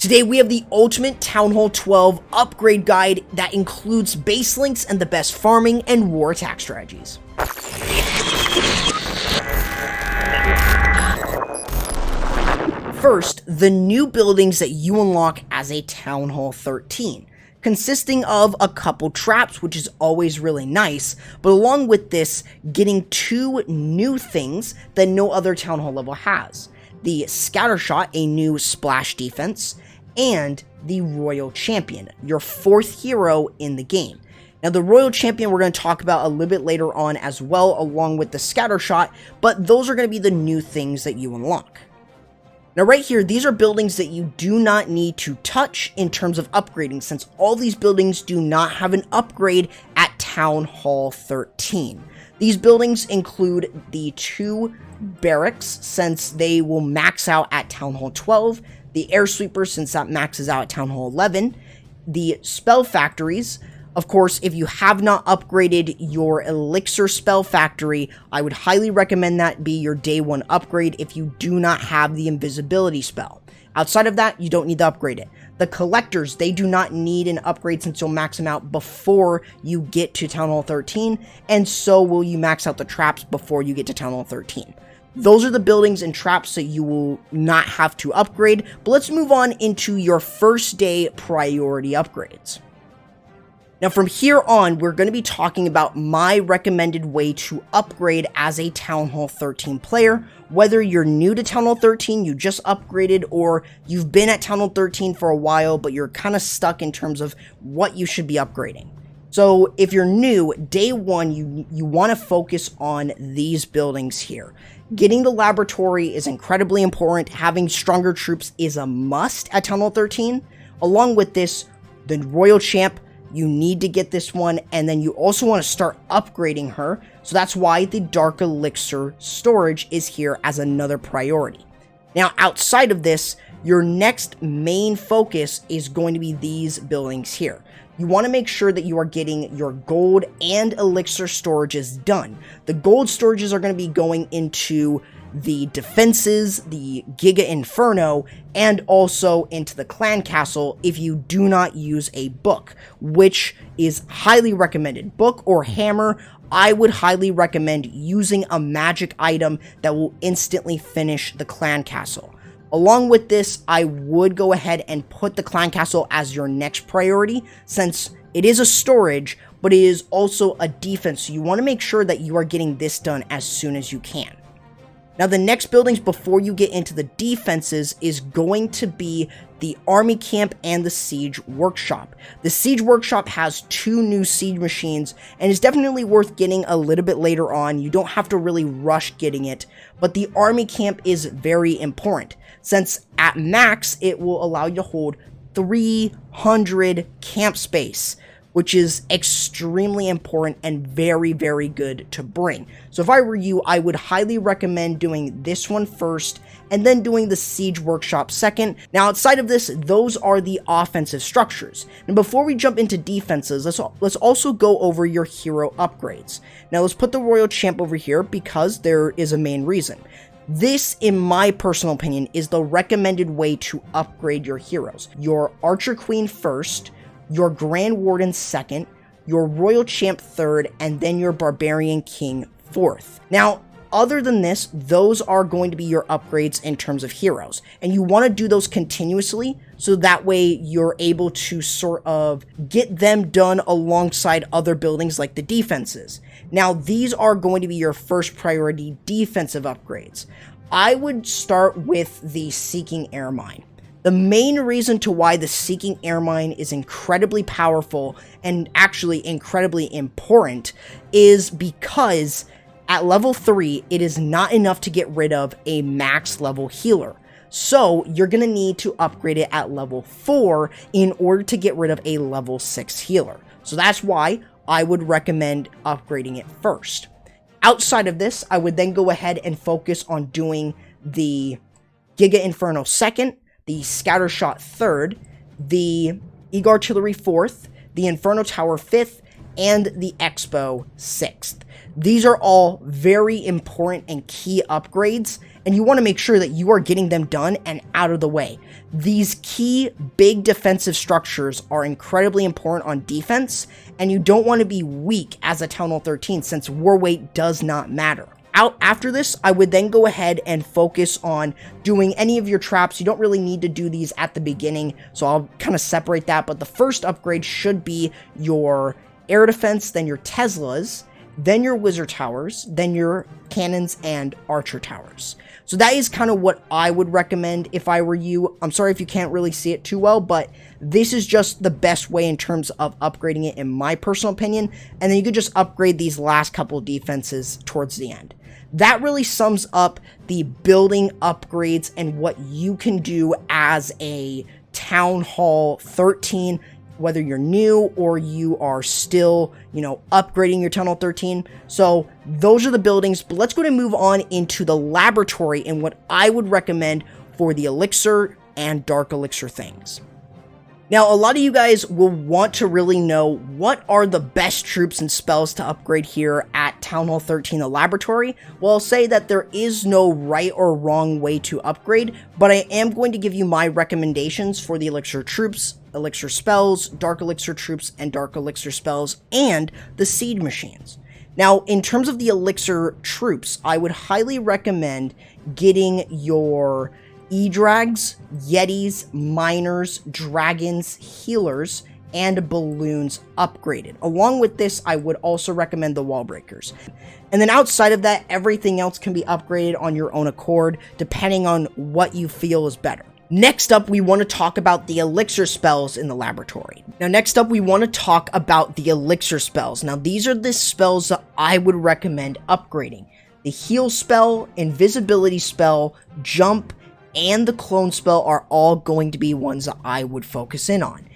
Today we have the ultimate Town Hall 12 upgrade guide that includes base links and the best farming and war attack strategies. First, the new buildings that you unlock as a Town Hall 13, consisting of a couple traps, which is always really nice, but along with this, getting two new things that no other Town Hall level has. The Scattershot, a new splash defense, and the Royal Champion, your fourth hero in the game. Now, the Royal Champion we're going to talk about a little bit later on as well, along with the Scattershot, but those are going to be the new things that you unlock. Now, right here, these are buildings that you do not need to touch in terms of upgrading, since all these buildings do not have an upgrade at Town Hall 13. These buildings include the two barracks, since they will max out at Town Hall 12, the air sweepers, since that maxes out at Town Hall 11, the spell factories. Of course, if you have not upgraded your elixir spell factory, I would highly recommend that be your day one upgrade if you do not have the invisibility spell. Outside of that, you don't need to upgrade it. The collectors, they do not need an upgrade since you'll max them out before you get to Town Hall 13, and so will you max out the traps before you get to Town Hall 13. Those are the buildings and traps that you will not have to upgrade, but let's move on into your first day priority upgrades. Now, from here on, we're going to be talking about my recommended way to upgrade as a Town Hall 13 player, whether you're new to Town Hall 13, you just upgraded, or you've been at Town Hall 13 for a while, but you're kind of stuck in terms of what you should be upgrading. So if you're new, day one, you want to focus on these buildings here. Getting the laboratory is incredibly important. Having stronger troops is a must at Town Hall 13. Along with this, the Royal Champ, you need to get this one, and then you also want to start upgrading her. So that's why the Dark Elixir storage is here as another priority. Now, outside of this, your next main focus is going to be these buildings here. You want to make sure that you are getting your gold and elixir storages done. The gold storages are going to be going into the defenses, the Giga Inferno, and also into the clan castle if you do not use a book, which is highly recommended. Book or hammer, I would highly recommend using a magic item that will instantly finish the clan castle. Along with this, I would go ahead and put the clan castle as your next priority, since it is a storage, but it is also a defense, so you want to make sure that you are getting this done as soon as you can. Now, the next buildings before you get into the defenses is going to be the Army Camp and the Siege Workshop. The Siege Workshop has two new siege machines and is definitely worth getting a little bit later on. You don't have to really rush getting it, but the Army Camp is very important, since at max, it will allow you to hold 300 camp space, which is extremely important and very, very good to bring. So if I were you, I would highly recommend doing this one first and then doing the Siege Workshop second. Now, outside of this, those are the offensive structures. And before we jump into defenses, let's also go over your hero upgrades. Now, let's put the Royal Champ over here because there is a main reason. This, in my personal opinion, is the recommended way to upgrade your heroes. Your Archer Queen first, your Grand Warden second, your Royal Champ third, and then your Barbarian King fourth. Now, other than this, those are going to be your upgrades in terms of heroes, and you want to do those continuously, so that way you're able to sort of get them done alongside other buildings like the defenses. Now, these are going to be your first priority defensive upgrades. I would start with the Seeking Air Mine. The main reason to why the Seeking Air Mine is incredibly powerful and actually incredibly important is because at level 3, it is not enough to get rid of a max level healer. So you're going to need to upgrade it at level 4 in order to get rid of a level 6 healer. So that's why I would recommend upgrading it first. Outside of this, I would then go ahead and focus on doing the Giga Inferno second, the Scattershot third, the Eagle Artillery fourth, the Inferno Tower fifth, and the Expo 6th. These are all very important and key upgrades, and you want to make sure that you are getting them done and out of the way. These key big defensive structures are incredibly important on defense, and you don't want to be weak as a Town Hall 13 since war weight does not matter. After this, I would then go ahead and focus on doing any of your traps. You don't really need to do these at the beginning, so I'll kind of separate that, but the first upgrade should be your air defense, then your Teslas, then your wizard towers, then your cannons and archer towers. So that is kind of what I would recommend if I were you. I'm sorry if you can't really see it too well, but this is just the best way in terms of upgrading it in my personal opinion. And then you could just upgrade these last couple defenses towards the end. That really sums up the building upgrades and what you can do as a Town Hall 13, whether you're new or you are still, upgrading your Town Hall 13. So those are the buildings, but let's go ahead and move on into the laboratory and what I would recommend for the elixir and dark elixir things. Now, a lot of you guys will want to really know what are the best troops and spells to upgrade here at Town Hall 13, the laboratory. Well, I'll say that there is no right or wrong way to upgrade, but I am going to give you my recommendations for the elixir troops, elixir spells, dark elixir troops, and dark elixir spells, and the siege machines. Now, in terms of the elixir troops, I would highly recommend getting your E-Drags, Yetis, Miners, Dragons, Healers, and Balloons upgraded. Along with this, I would also recommend the Wall Breakers. And then outside of that, everything else can be upgraded on your own accord, depending on what you feel is better. Next up, we want to talk about the elixir spells in the laboratory. Now, next up, we want to talk about the elixir spells. Now, these are the spells that I would recommend upgrading. The heal spell, invisibility spell, jump, and the clone spell are all going to be ones that I would focus in on.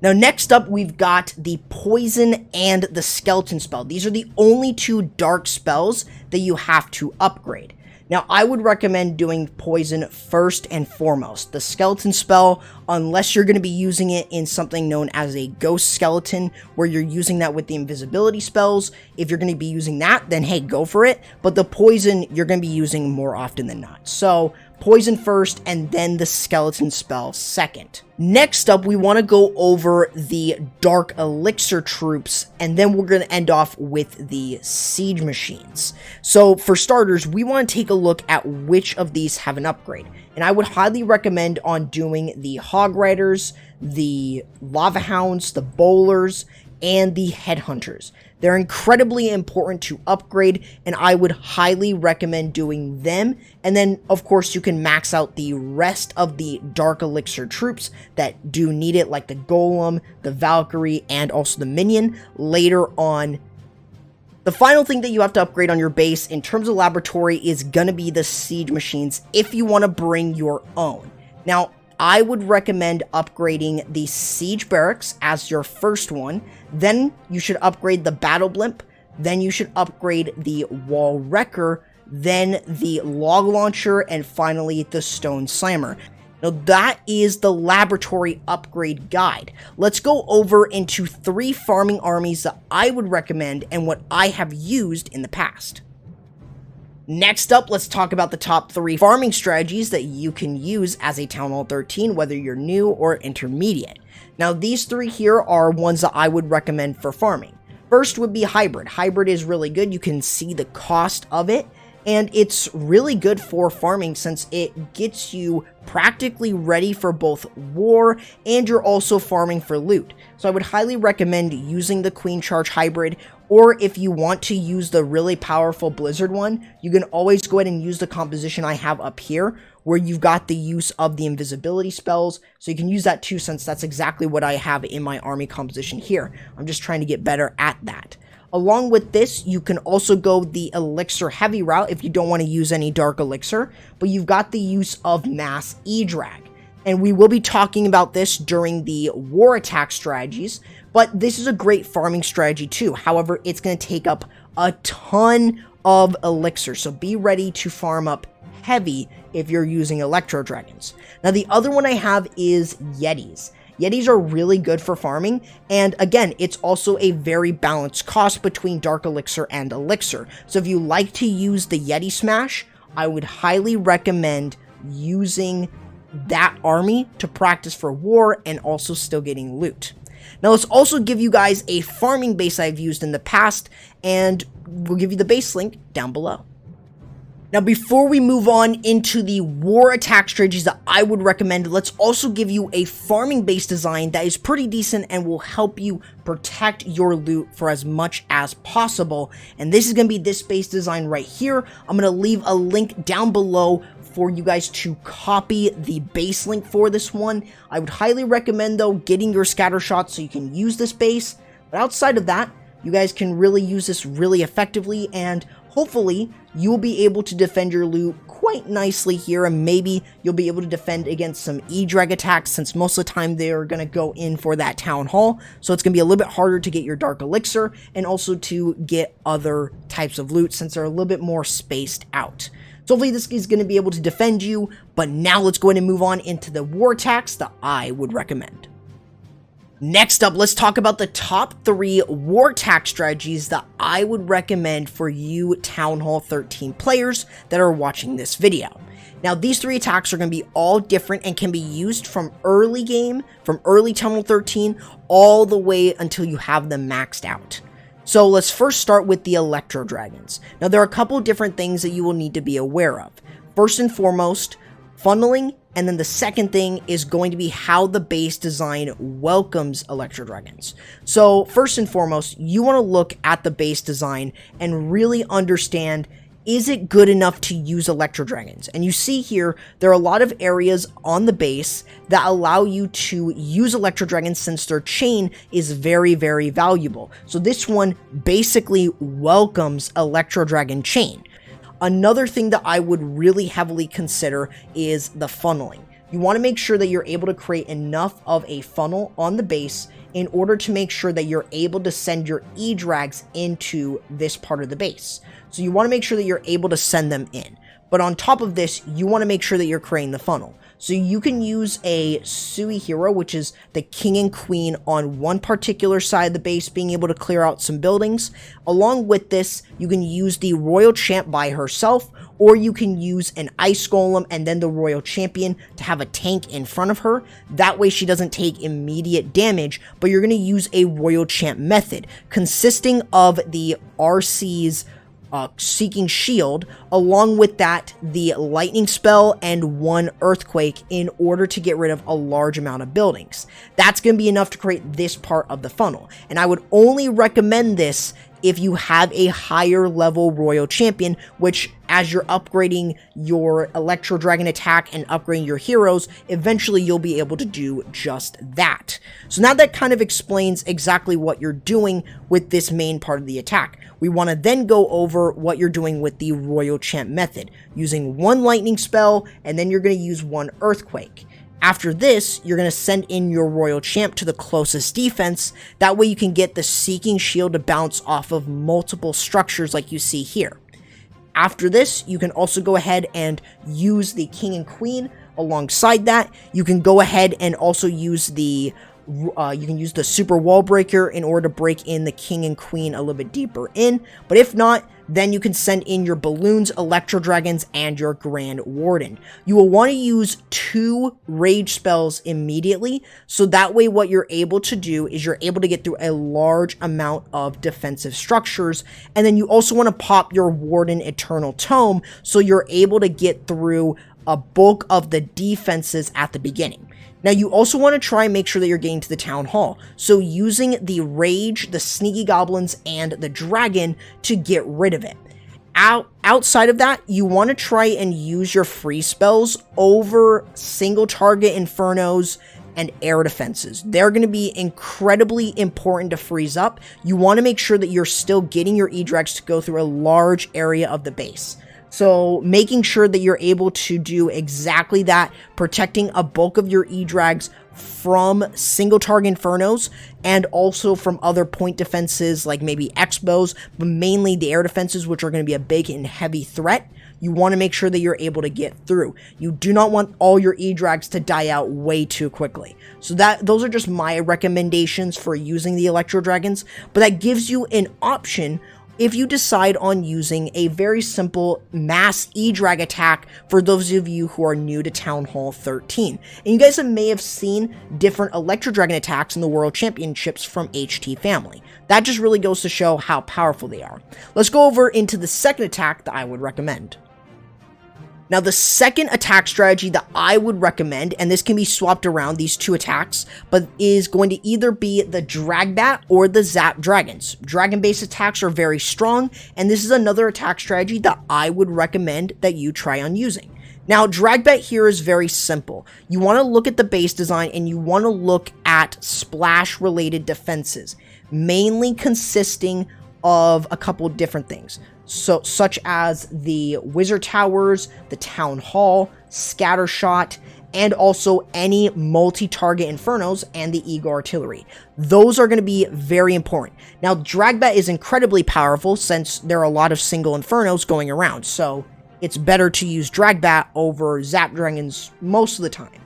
Now, next up, we've got the poison and the skeleton spell. These are the only two dark spells that you have to upgrade. Now, I would recommend doing poison first and foremost. The skeleton spell, unless you're going to be using it in something known as a ghost skeleton, where you're using that with the invisibility spells, if you're going to be using that, then hey, go for it. But the poison, you're going to be using more often than not. So, poison first, and then the skeleton spell second. Next up, we want to go over the dark elixir troops, and then we're going to end off with the siege machines. So for starters, we want to take a look at which of these have an upgrade. And I would highly recommend on doing the hog riders, the lava hounds, the bowlers, and the headhunters. They're incredibly important to upgrade, and I would highly recommend doing them. And then, of course, you can max out the rest of the dark elixir troops that do need it, like the golem, the Valkyrie, and also the minion later on. The final thing that you have to upgrade on your base in terms of laboratory is going to be the siege machines if you want to bring your own. Now, I would recommend upgrading the siege barracks as your first one. Then you should upgrade the battle blimp. Then you should upgrade the wall wrecker. Then the log launcher. And finally, the stone slammer. Now, that is the laboratory upgrade guide. Let's go over into 3 farming armies that I would recommend and what I have used in the past. Next up, let's talk about the top 3 farming strategies that you can use as a Town Hall 13, whether you're new or intermediate. Now, these 3 here are ones that I would recommend for farming. First would be hybrid. Hybrid is really good. You can see the cost of it, and it's really good for farming since it gets you practically ready for both war and you're also farming for loot. So I would highly recommend using the Queen Charge Hybrid, or if you want to use the really powerful Blizzard one, you can always go ahead and use the composition I have up here, where you've got the use of the invisibility spells, so you can use that too, since that's exactly what I have in my army composition here. I'm just trying to get better at that. Along with this, you can also go the elixir heavy route if you don't want to use any dark elixir, but you've got the use of mass E-Drag. And we will be talking about this during the war attack strategies, but this is a great farming strategy too. However, it's going to take up a ton of elixir, so be ready to farm up heavy if you're using Electro dragons. Now, the other one I have is Yetis. Yetis are really good for farming, and again, it's also a very balanced cost between dark elixir and elixir. So if you like to use the Yeti smash, I would highly recommend using that army to practice for war and also still getting loot. Now let's also give you guys a farming base I've used in the past, and we'll give you the base link down below. Now, before we move on into the war attack strategies that I would recommend, let's also give you a farming base design that is pretty decent and will help you protect your loot for as much as possible. And this is going to be this base design right here. I'm going to leave a link down below for you guys to copy the base link for this one. I would highly recommend, though, getting your scatter shots so you can use this base. But outside of that, you guys can really use this really effectively, and hopefully you'll be able to defend your loot quite nicely here, and maybe you'll be able to defend against some E-Drag attacks, since most of the time they're going to go in for that Town Hall, so it's going to be a little bit harder to get your Dark Elixir, and also to get other types of loot, since they're a little bit more spaced out. So hopefully this is going to be able to defend you, but now let's go ahead and move on into the war attacks that I would recommend. Next up, let's talk about the top 3 war attack strategies that I would recommend for you Town Hall 13 players that are watching this video. Now, these 3 attacks are going to be all different and can be used from early game, from early Town Hall 13, all the way until you have them maxed out. So let's first start with the Electro Dragons. Now, there are a couple of different things that you will need to be aware of. First and foremost, funneling, and then the second thing is going to be how the base design welcomes Electro Dragons. So first and foremost, you want to look at the base design and really understand, is it good enough to use Electro Dragons? And you see here, there are a lot of areas on the base that allow you to use Electro Dragons, since their chain is very, very valuable. So this one basically welcomes Electro Dragon chain. Another thing that I would really heavily consider is the funneling. You want to make sure that you're able to create enough of a funnel on the base in order to make sure that you're able to send your E-Drags into this part of the base. So you want to make sure that you're able to send them in. But on top of this, you want to make sure that you're creating the funnel. So you can use a Sui hero, which is the king and queen on one particular side of the base, being able to clear out some buildings. Along with this, you can use the royal champ by herself, or you can use an ice golem and then the royal champion to have a tank in front of her. That way she doesn't take immediate damage, but you're going to use a royal champ method consisting of the RC's Seeking Shield, along with that, the lightning spell and 1 earthquake in order to get rid of a large amount of buildings. That's going to be enough to create this part of the funnel. And I would only recommend this if you have a higher level royal champion, which as you're upgrading your Electro Dragon attack and upgrading your heroes, eventually you'll be able to do just that. So now that kind of explains exactly what you're doing with this main part of the attack. We want to then go over what you're doing with the royal champ method, using 1 lightning spell, and then you're going to use 1 earthquake. After this, you're going to send in your royal champ to the closest defense. That way you can get the Seeking Shield to bounce off of multiple structures like you see here. After this, you can also go ahead and use the king and queen. Alongside that, you can go ahead and also use the super wall breaker in order to break in the king and queen a little bit deeper in. But if not, then you can send in your balloons, Electro Dragons, and your Grand Warden. You will want to use 2 rage spells immediately, so that way what you're able to do is you're able to get through a large amount of defensive structures, and then you also want to pop your Warden Eternal Tome, so you're able to get through a bulk of the defenses at the beginning. Now, you also want to try and make sure that you're getting to the Town Hall, so using the Rage, the Sneaky Goblins, and the Dragon to get rid of it. Outside of that, you want to try and use your free spells over single target Infernos and air defenses. They're going to be incredibly important to freeze up. You want to make sure that you're still getting your E-Drags to go through a large area of the base. So making sure that you're able to do exactly that, protecting a bulk of your E-Drags from single target Infernos and also from other point defenses like maybe Expos, but mainly the air defenses, which are going to be a big and heavy threat. You want to make sure that you're able to get through. You do not want all your E-Drags to die out way too quickly. So those are just my recommendations for using the Electro Dragons, but that gives you an option if you decide on using a very simple mass E-Drag attack for those of you who are new to Town Hall 13. And you guys may have seen different Electro Dragon attacks in the World Championships from HT Family. That just really goes to show how powerful they are. Let's go over into the second attack that I would recommend. Now, the second attack strategy that I would recommend, and this can be swapped around these two attacks, but is going to either be the DragBat or the Zap Dragons. Dragon-based attacks are very strong, and this is another attack strategy that I would recommend that you try on using. Now, DragBat here is very simple. You want to look at the base design, and you want to look at splash-related defenses, mainly consisting of a couple different things. So, such as the Wizard Towers, the Town Hall, Scattershot, and also any multi-target Infernos and the Eagle Artillery. Those are going to be very important. Now, DragBat is incredibly powerful since there are a lot of single Infernos going around, so it's better to use DragBat over Zap Dragons most of the time.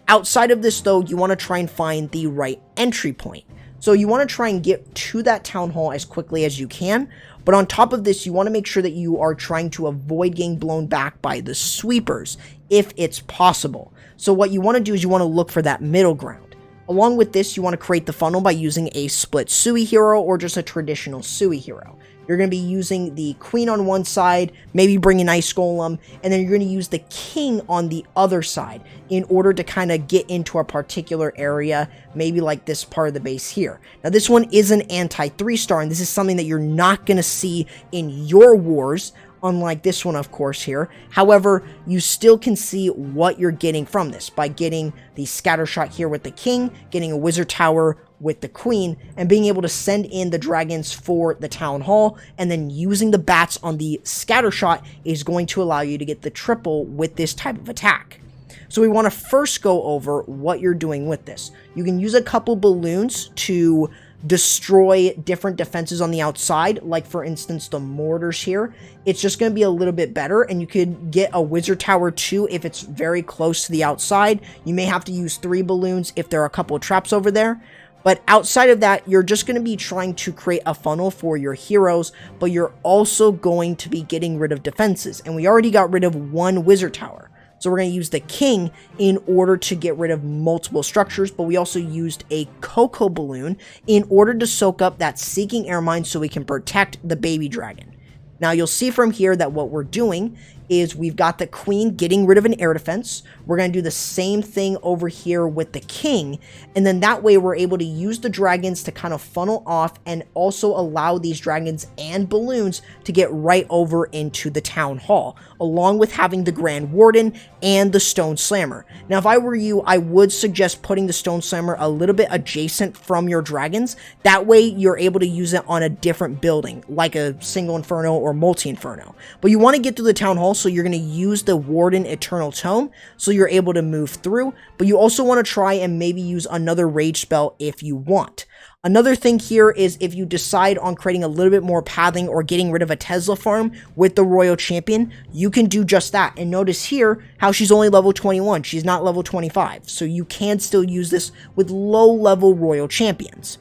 Outside of this, though, you want to try and find the right entry point. So you want to try and get to that Town Hall as quickly as you can, but on top of this, you want to make sure that you are trying to avoid getting blown back by the sweepers, if it's possible. So what you want to do is you want to look for that middle ground. Along with this, you want to create the funnel by using a split Sui hero or just a traditional Sui hero. You're going to be using the Queen on one side, maybe bring an Ice Golem, and then you're going to use the King on the other side in order to kind of get into a particular area, maybe like this part of the base here. Now, this one is an anti-3-star, and this is something that you're not going to see in your wars, unlike this one, of course, here. However, you still can see what you're getting from this by getting the Scattershot here with the King, getting a Wizard Tower with the Queen, and being able to send in the dragons for the Town Hall, and then using the bats on the Scattershot is going to allow you to get the triple with this type of attack. So we want to first go over what you're doing with this. You can use a couple balloons to destroy different defenses on the outside, like for instance the mortars here. It's just going to be a little bit better, and you could get a Wizard Tower too if it's very close to the outside. You may have to use 3 balloons if there are a couple of traps over there. But outside of that, you're just going to be trying to create a funnel for your heroes, but you're also going to be getting rid of defenses. And we already got rid of 1 Wizard Tower. So we're going to use the King in order to get rid of multiple structures, but we also used a Cocoa Balloon in order to soak up that Seeking Air Mine so we can protect the baby dragon. Now, you'll see from here that what we're doing is we've got the Queen getting rid of an air defense. We're going to do the same thing over here with the King, and then that way we're able to use the dragons to kind of funnel off and also allow these dragons and balloons to get right over into the Town Hall, along with having the Grand Warden and the Stone Slammer. Now, if I were you, I would suggest putting the Stone Slammer a little bit adjacent from your dragons. That way you're able to use it on a different building, like a single Inferno or multi-Inferno. But you want to get to the Town Hall, so you're going to use the Warden Eternal Tome, so you're able to move through, but you also want to try and maybe use another rage spell if you want. Another thing here is if you decide on creating a little bit more pathing or getting rid of a Tesla farm with the Royal Champion, you can do just that. And notice here how she's only level 21. She's not level 25. So you can still use this with low-level Royal Champions.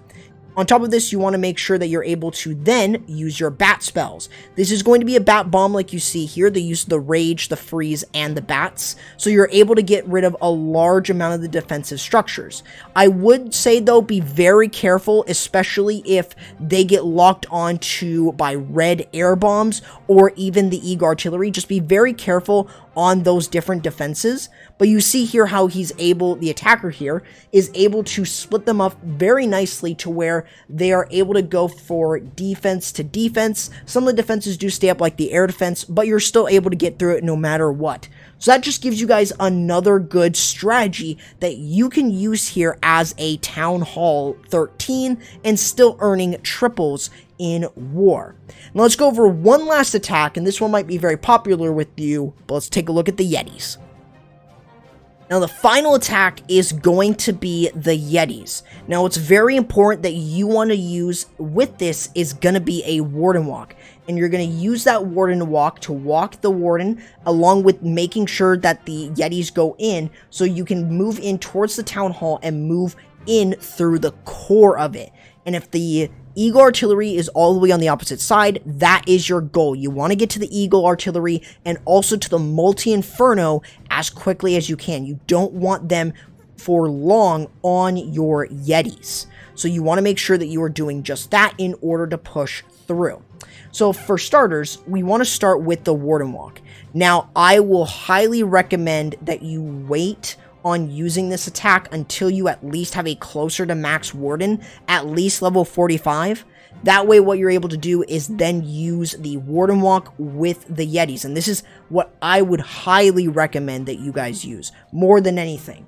On top of this, you want to make sure that you're able to then use your bat spells. This is going to be a bat bomb like you see here. They use the rage, the freeze, and the bats. So you're able to get rid of a large amount of the defensive structures. I would say though, be very careful, especially if they get locked onto by red air bombs or even the Eagle Artillery. Just be very careful on those different defenses. But you see here how he's able, the attacker here, is able to split them up very nicely to where they are able to go for defense to defense. Some of the defenses do stay up like the air defense, but you're still able to get through it no matter what. So that just gives you guys another good strategy that you can use here as a Town Hall 13 and still earning triples in war. Now let's go over one last attack, and this one might be very popular with you, but let's take a look at the Yetis. Now the final attack is going to be the Yetis. Now what's very important that you want to use with this is going to be a Warden Walk. And you're going to use that Warden Walk to walk the Warden along with making sure that the Yetis go in so you can move in towards the Town Hall and move in through the core of it. And if the Eagle Artillery is all the way on the opposite side, that is your goal. You want to get to the Eagle Artillery and also to the Multi-Inferno as quickly as you can. You don't want them for long on your Yetis. So you want to make sure that you are doing just that in order to push through. So for starters, we want to start with the Warden Walk. Now, I will highly recommend that you wait on using this attack until you at least have a closer to max Warden, at least level 45. That way, what you're able to do is then use the Warden Walk with the Yetis. And this is what I would highly recommend that you guys use, more than anything.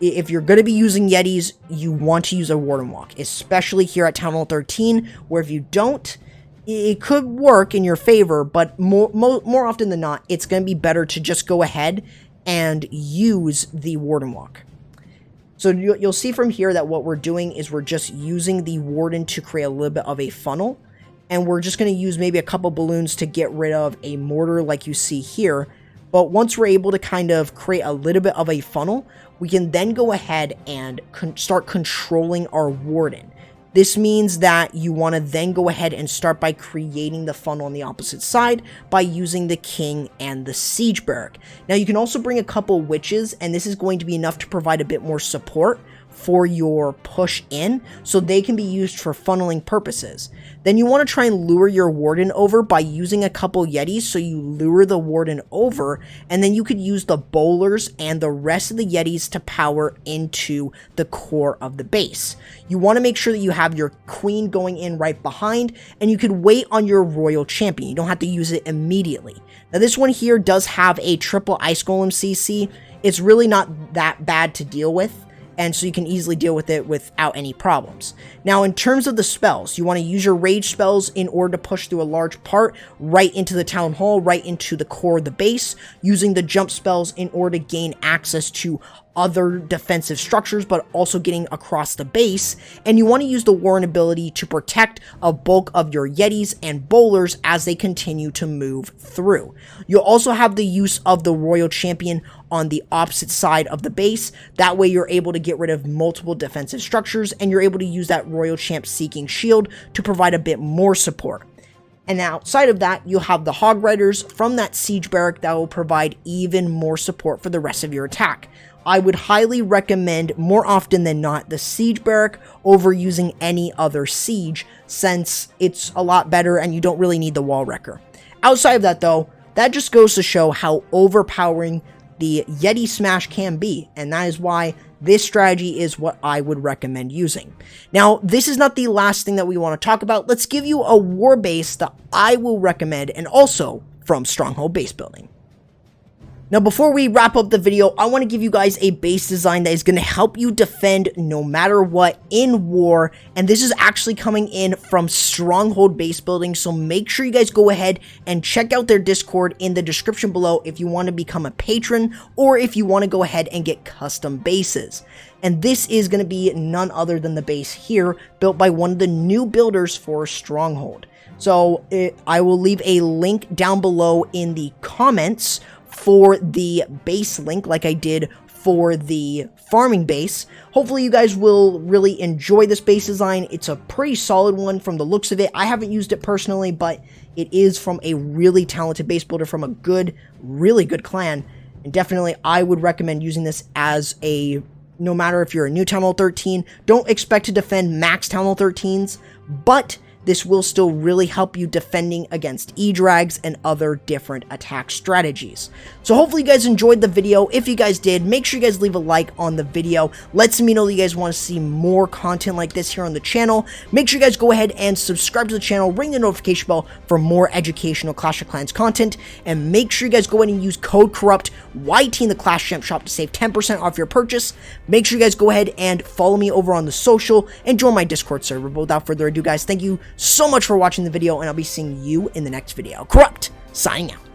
If you're going to be using Yetis, you want to use a Warden Walk, especially here at Town Hall 13, where if you don't, it could work in your favor, but more often than not, it's going to be better to just go ahead and use the Warden Walk. So you'll see from here that what we're doing is we're just using the Warden to create a little bit of a funnel, and we're just going to use maybe a couple balloons to get rid of a mortar like you see here. But once we're able to kind of create a little bit of a funnel, we can then go ahead and start controlling our Warden. This means that you want to then go ahead and start by creating the funnel on the opposite side by using the King and the Siege Barrack. Now, you can also bring a couple witches, and this is going to be enough to provide a bit more support for your push in, so they can be used for funneling purposes. Then you want to try and lure your Warden over by using a couple Yetis, so you lure the Warden over, and then you could use the bowlers and the rest of the Yetis to power into the core of the base. You want to make sure that you have your Queen going in right behind, and you could wait on your Royal Champion. You don't have to use it immediately. Now, this one here does have a triple Ice Golem CC. It's really not that bad to deal with, and so you can easily deal with it without any problems. Now, in terms of the spells, you want to use your rage spells in order to push through a large part right into the town hall, right into the core of the base, using the jump spells in order to gain access to other defensive structures, but also getting across the base. And you want to use the Warren ability to protect a bulk of your Yetis and bowlers as they continue to move through. You'll also have the use of the Royal Champion on the opposite side of the base. That way you're able to get rid of multiple defensive structures, and you're able to use that Royal Champ Seeking Shield to provide a bit more support. And outside of that, you'll have the Hog Riders from that Siege Barrack that will provide even more support for the rest of your attack. I would highly recommend, more often than not, the Siege Barrack over using any other siege, since it's a lot better and you don't really need the Wall Wrecker. Outside of that, though, that just goes to show how overpowering the Yeti Smash can be, and that is why this strategy is what I would recommend using. Now, this is not the last thing that we want to talk about. Let's give you a war base that I will recommend, and also from Stronghold Base Building. Now, before we wrap up the video, I want to give you guys a base design that is going to help you defend no matter what in war, and this is actually coming in from Stronghold Base Building, so make sure you guys go ahead and check out their Discord in the description below if you want to become a patron, or if you want to go ahead and get custom bases. And this is going to be none other than the base here, built by one of the new builders for Stronghold. So I will leave a link down below in the comments for the base link, like I did for the farming base. Hopefully you guys will really enjoy this base design. It's a pretty solid one from the looks of it. I haven't used it personally, but it is from a really talented base builder from a really good clan. And definitely I would recommend using this as no matter if you're a new Town Hall 13, don't expect to defend max Town Hall 13s, but this will still really help you defending against E-Drags and other different attack strategies. So hopefully you guys enjoyed the video. If you guys did, make sure you guys leave a like on the video. Lets me know that you guys want to see more content like this here on the channel. Make sure you guys go ahead and subscribe to the channel, ring the notification bell for more educational Clash of Clans content, and make sure you guys go ahead and use code CorruptYT in the Clash Champ shop to save 10% off your purchase. Make sure you guys go ahead and follow me over on the social and join my Discord server. But without further ado, guys, thank you so much for watching the video, and I'll be seeing you in the next video. Corrupt, signing out.